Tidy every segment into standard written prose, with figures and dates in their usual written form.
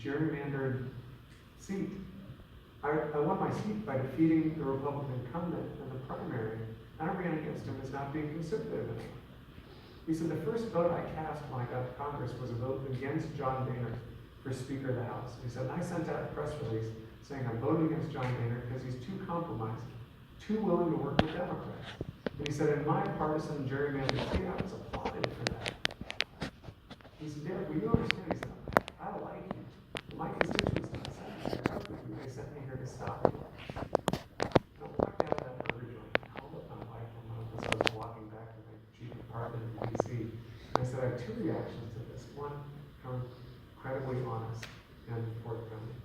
gerrymandered seat. I won my seat by defeating the Republican incumbent in the primary, and I ran against him as not being conservative enough. He said the first vote I cast when I got to Congress was a vote against John Boehner for Speaker of the House. He said, and I sent out a press release saying I'm voting against John Boehner because he's too compromised, too willing to work with Democrats. And he said, in my partisan gerrymandered seat, I was applauded for that. He said, Derek, well, you understand, he said, I don't like you. But my constituents don't send me here. They sent me here to stop you. I walked out of that burger joint, I called up my wife as I was walking back to my chief department in D.C. And I said, I have two reactions to this. One, I'm incredibly honest and forthcoming.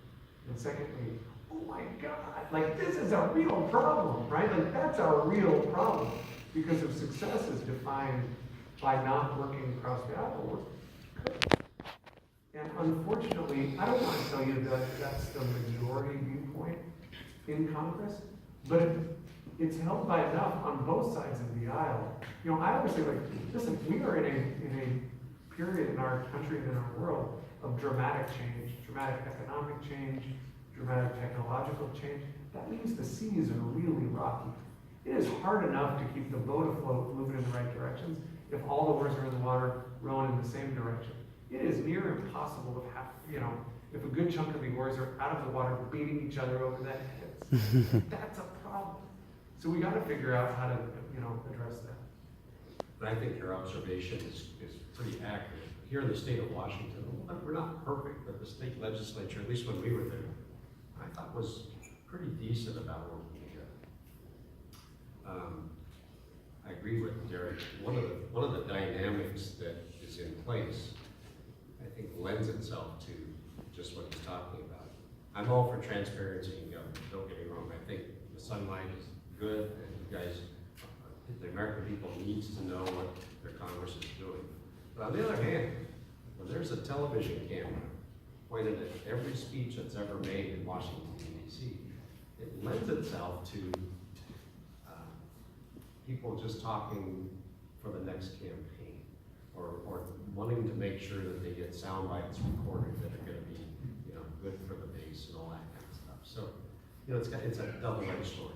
And secondly, oh my God, like this is a real problem, right? Like that's a real problem because if success is defined by not working across the aisle, and unfortunately, I don't want to tell you that that's the majority viewpoint in Congress, but it's held by enough on both sides of the aisle. You know, I always say, like, listen, we are in a period in our country and in our world of dramatic change, dramatic economic change, dramatic technological change. That means the seas are really rocky. It is hard enough to keep the boat afloat, moving in the right directions, if all the oars are in the water, rowing in the same direction. It is near impossible to have, you know, if a good chunk of the oars are out of the water, beating each other over the heads. That's a problem. So we got to figure out how to, you know, address that. And I think your observation is pretty accurate. Here in the state of Washington, we're not perfect, but the state legislature, at least when we were there, I thought was pretty decent about working together. I agree with Derek. One of the dynamics that is in place, I think, lends itself to just what he's talking about. I'm all for transparency in government. Don't get me wrong. I think the sunlight is good, and you guys, the American people, needs to know what their Congress is doing. But on the other hand, when there's a television camera pointed at every speech that's ever made in Washington, D.C., it lends itself to people just talking for the next campaign, or wanting to make sure that they get sound bites recorded that are going to be, you know, good for the base and all that kind of stuff. So, you know, it's a double-edged sword.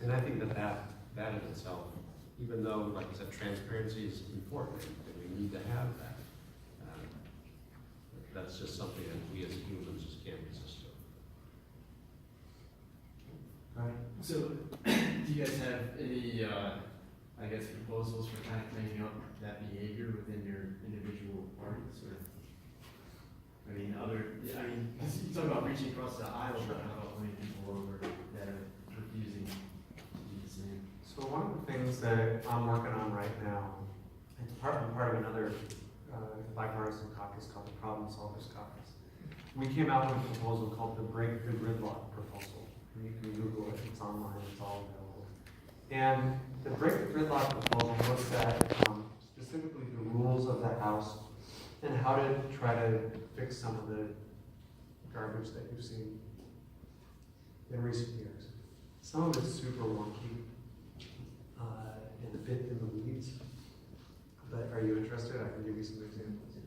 And I think that in itself, even though, like I said, transparency is important, and we need to have that, that's just something that we as humans just can't resist to. Right. So, do you guys have any, I guess, proposals for kind of cleaning up that behavior within your individual parties? Or, you talk about reaching across the aisle, but how about winning people over that are refusing to do the same? So one of the things that I'm working on right now, it's part of another bipartisan caucus called the Problem Solvers Caucus. We came out with a proposal called the Break the Gridlock proposal. You can Google it, it's online, it's all available. And the Break the Gridlock proposal looks at specifically the rules of the House and how to try to fix some of the garbage that you've seen in recent years. Some of it's super wonky and a bit in the weeds. But are you interested? I can give you some examples.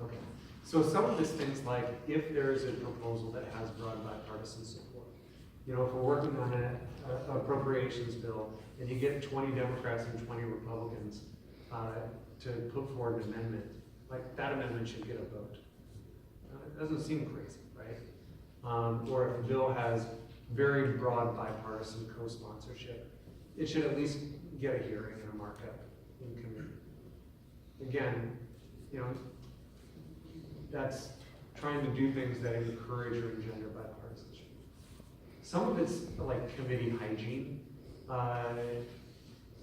Okay. So some of this things like if there is a proposal that has broad bipartisan support. You know, if we're working on an appropriations bill and you get 20 Democrats and 20 Republicans to put forward an amendment, like that amendment should get a vote. It doesn't seem crazy, right? Or if the bill has very broad bipartisan co-sponsorship, it should at least get a hearing and a markup in committee. Again, you know, that's trying to do things that encourage or engender bipartisanship. Some of it's like committee hygiene,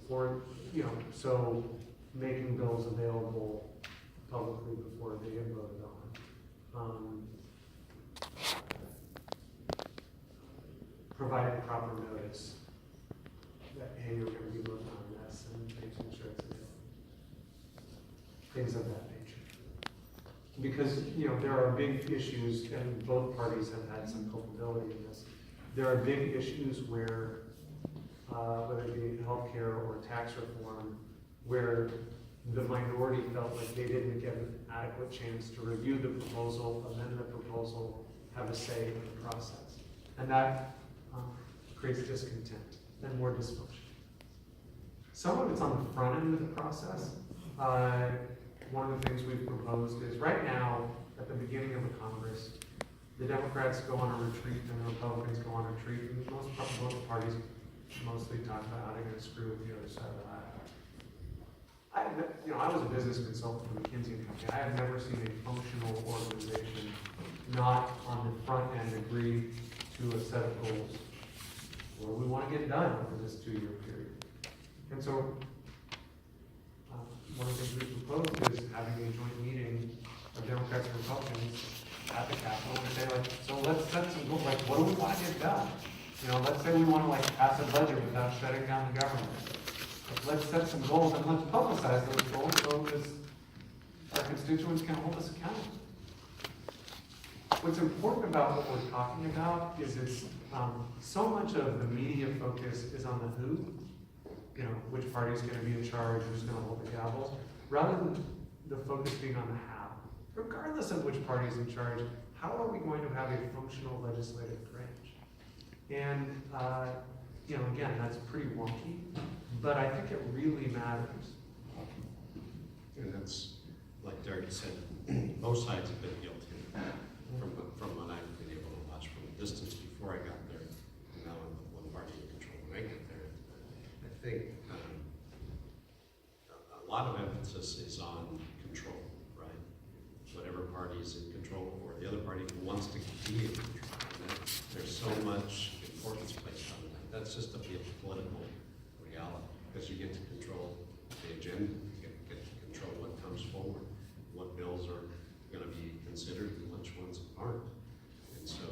or, you know, so making bills available publicly before they get voted on. Providing proper notice that, hey, you're going to be voting on this, and making sure it's available. Things of that nature. Because, you know, there are big issues, and both parties have had some culpability in this. There are big issues where, whether it be healthcare or tax reform, where the minority felt like they didn't get an adequate chance to review the proposal, amend the proposal, have a say in the process. And that creates discontent and more dysfunction. Some of it's on the front end of the process. One of the things we've proposed is right now, at the beginning of a Congress, the Democrats go on a retreat and the Republicans go on a retreat, and both parties mostly talk about how they're going to screw with the other side of the aisle. I was a business consultant for McKinsey & Company. I have never seen a functional organization not on the front end agree to a set of goals where we want to get done over this 2-year period. And so, one of the things we proposed is having a joint meeting of Democrats and Republicans at the Capitol and say, like, so let's set some goals, like, what do we want to get done? Let's say we want to, like, pass a budget without shutting down the government. Let's set some goals and let's publicize those goals so our constituents can hold us accountable. What's important about what we're talking about is it's so much of the media focus is on the who, which party's going to be in charge, who's going to hold the gavel, rather than the focus being on the how. Regardless of which party's in charge, how are we going to have a functional legislative branch? And, again, that's pretty wonky, but I think it really matters. And that's, like Derek said, both sides have been guilty from what I've been able to watch from a distance before I got there, and now I'm the one party in control when I get there. I think a lot of emphasis is on control, right? Whatever party is in control, or the other party who wants to be in control. And there's so much importance placed on that. That's just a political reality, because you get to control the agenda, you get to control what comes forward, what bills are going to be considered and which ones aren't. And so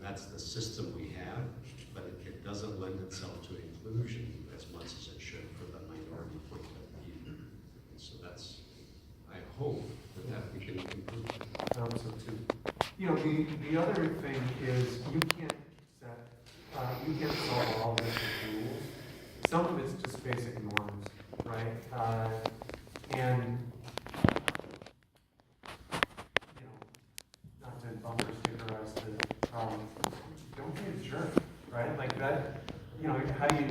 that's the system we have, but it doesn't lend itself to inclusion as much as it should for the minority point of view. And so that's, I hope that we can improve. So too. The other thing is you can't solve all this with rules. Some of it's just basic norms, right? And not to bumper stickerize the problem, don't be a jerk, right? Like that, how do you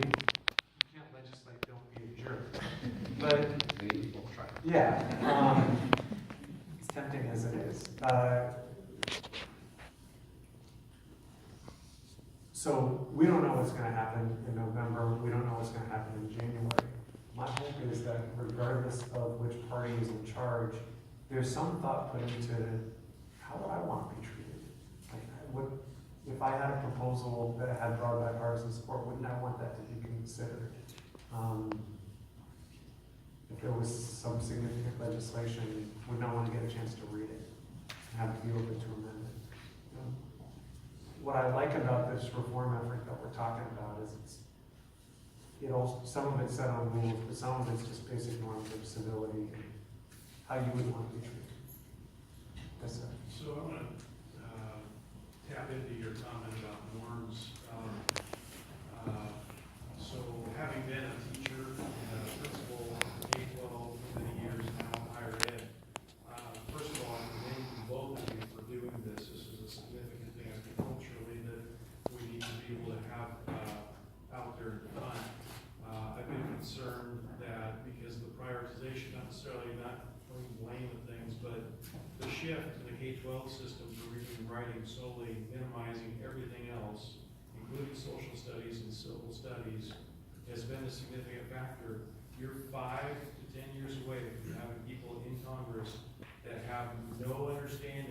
can't legislate, don't be a jerk. But Many people try. yeah, as tempting as it is. So we don't know what's going to happen in November. We don't know what's going to happen in January. My hope is that regardless of which party is in charge, there's some thought put into how would I want to be treated? Like, if I had a proposal that had broad bipartisan support, wouldn't I want that to be considered? If there was some significant legislation, wouldn't I want to get a chance to read it and have it be open to amendment? What I like about this reform effort that we're talking about is some of it's set on rules, but some of it's just basic norms of civility and how you would want to be treated. Yes, sir. So I want to tap into your comment about norms. So having been a teacher and a principal in K-12 for many years now in higher ed, first of all, I commend you both of you for doing this. This is a significant thing, I think, culturally, that we need to be able to have out there in front. I've been concerned that because the prioritization, not necessarily not putting blame of things, but the shift in the K-12 system to reading and writing solely, minimizing everything else, including social studies and civil studies, has been a significant factor. You're 5 to 10 years away from having people in Congress that have no understanding